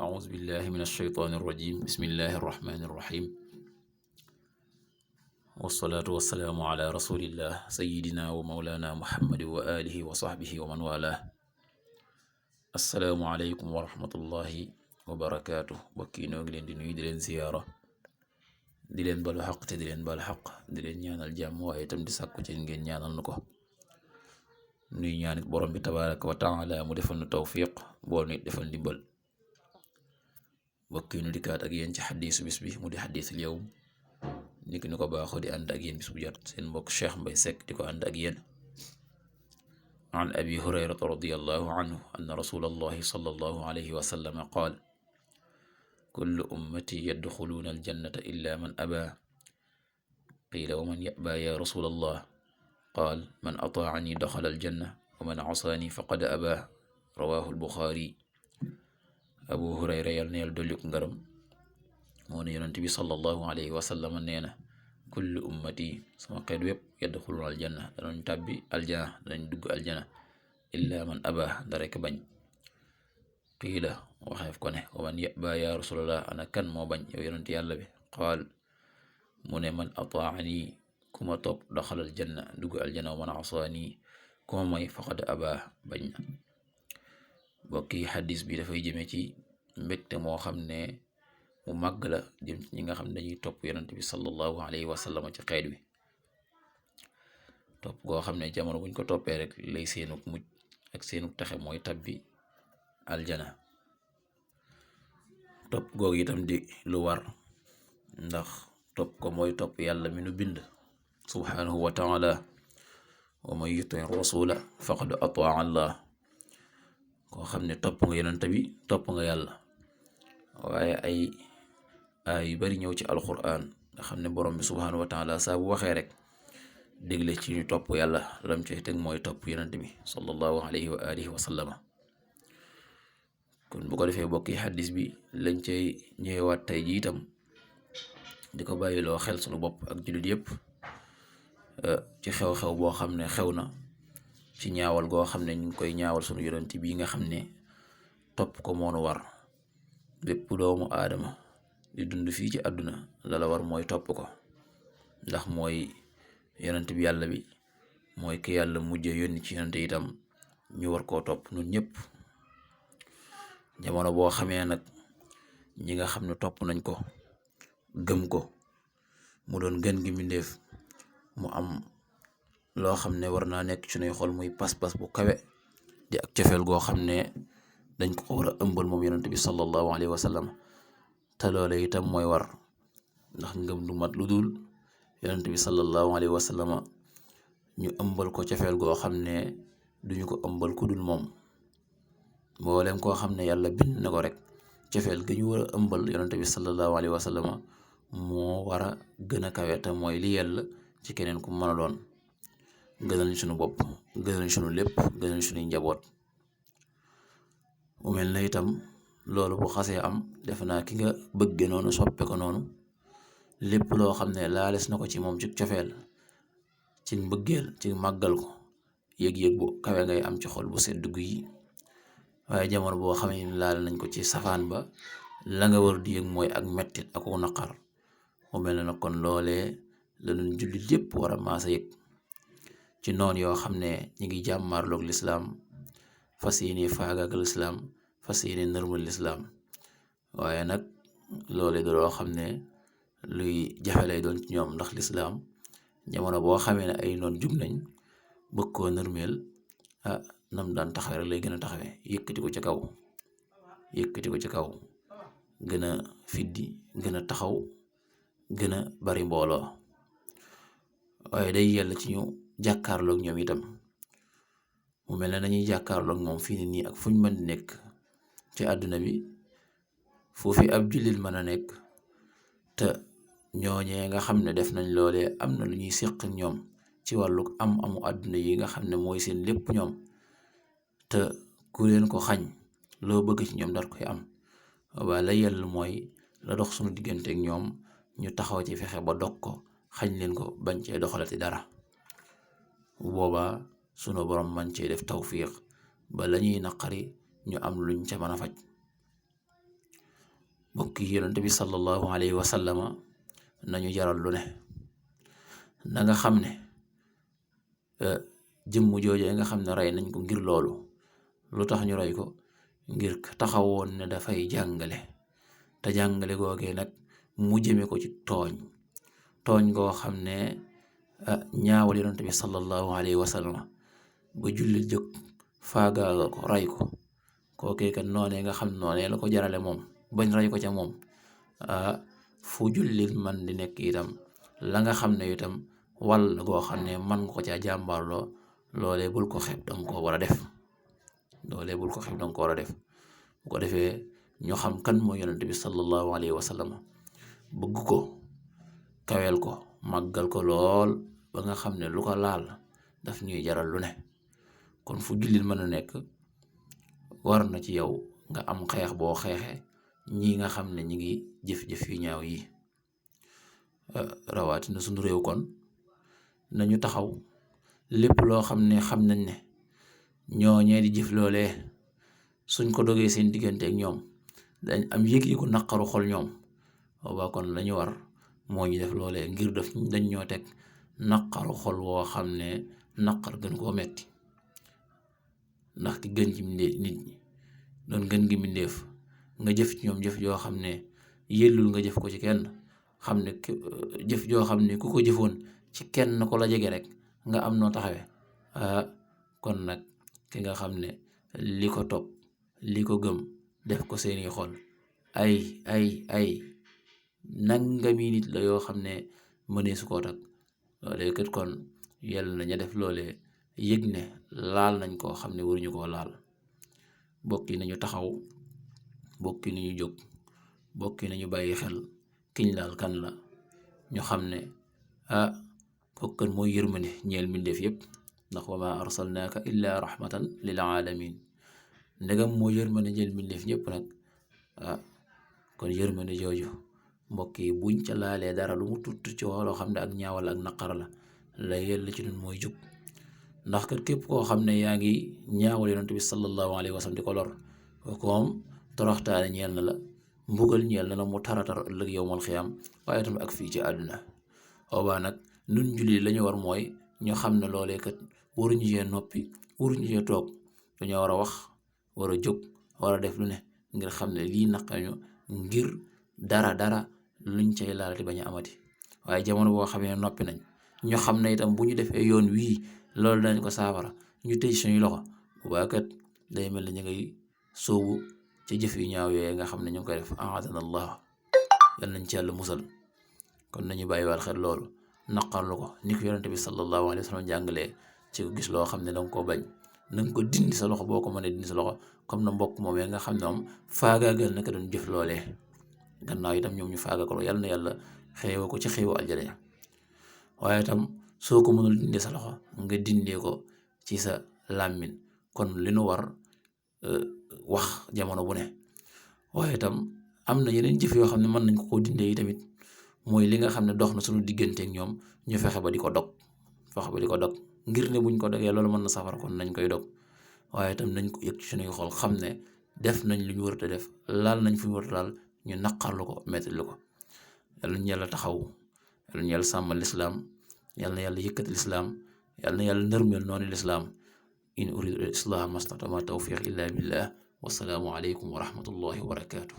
أعوذ بالله من الشيطان الرجيم بسم الله الرحمن الرحيم والصلاة والسلام على رسول الله سيدنا ومولانا محمد وآله وصحبه ومن والاه السلام عليكم ورحمة الله وبركاته bokki noo ngi leen di nuyu di leen ziyaara di leen balu xaq te di leen bal xaq di leen ñaanal jàmm waaye itam di sàkku ci ngeen ñaanal nu ko nuy ñaanit borom bi tabaraka wa taala mu defal nu tawfiq boo nit defal ndimbal bokki nu dikkaat ak yéen ci xadiisu bis bi mu di xadiisul yawm niki nu ko baaxoo di ànd ak yéen bis bu jot seen mbokk Cheikh Mbaye Seck di ko ànd ak yéen an abi hurayrata radiyallahu anhu anna rasulallahi sallallahu alayhi wa sallam qaal kullu ummati yadxuluuna aljannata illa man abaa qiila wa man yabaa ya rasulallah qaal man ataacani daxala aljanna wa man asaani faqad abaa rawaahu albuxaari abu hurayra yal na yàlla dolli ko ngaram moo ne yonent bi sallallahu alayhi wa sallam nee na kullu ummati sama xeet wépp yadxuluuna aljanna danañ tàbbi aljana danañ dugg aljana illa man abaa da rekk bañ qiila waxeef ko ne wa man yabaa ya rasulallah ana kan moo bañ yow yonent yàlla bi qaal mu ne man ataani ku ma topp daxalal janna dugg aljana wa man asaani ku ma moy faqad abaa bañ na bokki xadis bi dafay jëme ci mbégte moo xam ne mu màgg la jëm ci ñi nga xam ne dañuy topp yonent bi sallallahu alayhi wa sallam ci xeet wi topp goo xam ne jamono buñ ko toppee rek lay seenuk mujj ak seenuk texe mooy tabbi aljana topp googu itam di lu war ndax topp ko mooy topp yàlla mi nu bind subhanahu wa taala wa man yuti rasula faqad ataa allah koo xam ne topp nga yonent bi topp nga yàlla waaye ay yu bari ñëw ci alquran nga xam ne borom bi subhanahu wa taala saa bu waxee rek dégle ci ñu topp yàlla lam ci teg mooy topp yonent bi sallallahu alayhi wa alihi wa sallama kon bu ko defee bokki xaddis bi lañ cay ñëwaat tey ji itam di ko bàyyiloo xel sunu bopp ak jullit yépp ci xew-xew boo xam ne xew na ci ñaawal goo xam ne ñu ngi koy ñaawal sunu yonent bi nga xam ne topp ko moonu war bépp doomu aadama di dund fii ci àdduna la la war mooy topp ko ndax mooy yonent bi yàlla bi mooy ki yàlla mujje yónni ci yonent itam ñu war koo topp nun ñëpp jamono boo xamee nag ñi nga xam ne topp nañ ko gëm ko mu doon gën gi mbindeef mu am loo xam ne war naa nekk ci sunuy xol muy pas-pas bu kawe di ak cofeel goo xam ne dañ ko war a ëmbal moom yonent bi sallallahu alayhi wa sallam te loole itam mooy war ndax ngëm du mat lu dul yonent bi sallallahu alayhi wa sallam ñu ëmbal ko cofeel goo xam ne duñu ko ëmbal ku dul moom mboolem koo xam ne yàlla bind na ko rek cofeel gi ñu war a ëmbal yonent bi sallallahu alayhi wa sallam moo war a gën a kawe te mooy li yàlla ci keneen ku mën a doon gënal sunu bopp gënal sunu lépp gënal sunuy njaboot mu mel na itam loolu bu xasee am defe naa ki nga bëgge noonu soppe ko noonu lépp loo xam ne laales na ko ci moom ci cofeel ci mbëggeel ci màggal ko yëg-yëg bu kawe ngay am ci xol bu sedd guy waaye jamono boo xam ne laal nañ ko ci safaan ba la nga war di yëg mooy ak mettit ak naqar mu mel na nag kon loolee la ñun jullit yépp war a maasa yëg ci noon yoo xam ne ñi ngi jàmmaarloog lislaam fas yéene faagaak lislaam fas yéene nërmal lislaam waaye nag loole da loo xam ne luy jafe lay doon ci ñoom ndax lislaam jamono boo xamee ne ay noon jug nañ bëgg koo nërmeel nam daan taxawe rek lay gën a taxawe yëkkati ko ci kaw gën a fiddi gën a taxaw gën a bari mbooloo waaye day yàlla ci ñu jàkkaarloog ñoom itam mu mel ne dañuy jàkkaarloog moom fii ni nii ak fuñ mën di nekk ci àdduna bi foofi ab jullit mën a nekk te ñooñee nga xam ne def nañ loolee am na lu ñuy séq ñoom ci wàllu amu àdduna yi nga xam ne mooy seen lépp ñoom te ku leen ko xañ loo bëgg ci ñoom dar koy am waaye la yell mooy la dox sunu digganteek ñoom ñu taxaw ci fexe ba dog ko xañ leen ko bañ cee doxalati dara bu boobaa sunu borom man cee def tawfiq ba lañuy naqari ñu am luñ ca mën a faj mbokk yi yonent bi sallallahu alayhi wa sallama nañu jaral lu ne. na nga xam ne jëmm jooju nga xam ne rey nañ ko ngir loolu, lu tax ñu rey ko? ngir taxawoon ne dafay jàngale, te jàngale googee nag mu jëme ko ci tooñ goo xam ne ñaawal yonent bi sallallahu alayhi wa sallam ba jullit jóg faagaagal ko rey ko. kookee kat noonee nga xam noonee la ko jarale moom bañ rey ko ca moom, fu jullit man di nekk itam la nga xam ne itam wàll goo xam ne man nga ko caa jàmbaarloo, loolee bul ko xeeb, danga ko war a def. bu ko defee ñu xam kan mooy yonent bi sallallahu alayhi wa sallam, bëgg ko, kaweel ko, màggal ko lool ba nga xam ne lu ko laal daf ñuy jaral lu ne. kon fu jullit mën a nekk war na ci yow nga am xeex boo xeexee ñi nga xam ne ñi ngi jëf-jëf yu ñaaw yi. rawatina suñu réew kon nañu taxaw lépp loo xam ne xam nañ ne ñooñee di jëf loolee suñ ko dogee seen diggante ak ñoom dañ am yëg-yëgu naqaru xol ñoom. boobaa kon lañu war moo ñu def loolee ngir dañ ñoo teg naqaru xol woo xam ne naqar gën koo metti. ndax ki gën ci nit ñi doon gën gi mbindéef nga jëf ci ñoom jëf joo xam ne yellul nga jëf ko ci kenn, xam ne jëf joo xam ne ku ko jëfoon ci kenn ko la jege rek nga am noo taxawe. kon nag ki nga xam ne li ko topp li ko gëm def ko seeni xol ay nangami nit la yoo xam ne mënee su koo tak. loolee kat kon yàlla na ña def loolee yëg ne laal nañ koo xam ne waruñu koo laal. bokk yi nañu taxaw, bokk yi nañu jóg, bokk yi nañu bàyyi xel kiñ laal kan la. ñu xam ne kooku kan mooy yërmande ñeel mbindeef yépp, ndax wa ma arsalnaaka illa rahmatan lil alamin. ndegam mooy yërmande ñeel mbindeef ñëpp nag kon yërmande jooju mbokk yi buñ ca laalee dara lu mu tutt ci loo xam ne ak ñaawal ak naqar la yella ci ñun mooy jóg. ndax kat képp koo xam ne yaa ngi ñaawal yonent bi sallallahu alayhi wa sallam di ko lor, kooku moom toroxtaane ñeel na la, mbugal ñeel na la mu taratar ëllëg yowmal xiyaam, waaye tam ak fii ci àdduna. boobaa nag nun julli lañu war mooy ñu xam ne loolee kat waruñu cee noppi, waruñu cee toog, dañoo war a wax, war a jóg, war a def lu ne ngir xam ne lii naqañu, ngir dara luñ cay laal di bañ a amati. waaye jamono boo xamee ne noppi nañ, ñu xam ne itam bu ñu defee yoon wii loolu dañ ko saafara, ñu tëj suñuy loxo, boobaa kat day mel ne ñu ngay sóobu ci jëf yu ñaaw yooyu nga xam ne ñu ngi koy def. aadana allah, yal nañ ci yàlla musal. kon nañu bàyyiwaat xel loolu, naqarlu ko ni ko yonente bi sallallahu alayhi wa sallam jàngalee ci ko gis loo xam ne danga koo bañ na nga ko dindi sa loxo, boo ko mënee dindi sa loxo, comme na mbokk moom nga xam ne moom faagaagal naka doon jëf loolee. gannaaw itam ñoom ñu faagaagal yàlla na yàlla xeewa ko ci xeewu aljana. waaye itam soo ko mënul dindee sa loxo nga dindee ko ci sa làmmiñ. kon li nu war wax jamono bu ne. waaye itam am na yeneen jëf yoo xam ne mën nañ ko koo dindee yi tamit, mooy li nga xam ne dox na suñu digganteek ñoom, ñu fexe ba di ko dog ngir ne buñ ko dogee loolu mën na safara, kon nañ koy dog. waaye itam nañ ko yëg ci suñuy xol xam ne def nañ lu ñu warut a def, laal nañ fu ñu warut a laal, ñu naqarlu ko, mettitlu ko. yàlla ñu yàlla taxaw, yàlla ñu yàlla sàmmal lislaam, yàlla na yàlla yëkkati lislaam, yàlla na yàlla nërmeel noonu lislaam. in uridu al islaah mastatama tawfiq illa billah. wassalaamu aleykum wa rahmatullahi wa barakatuh.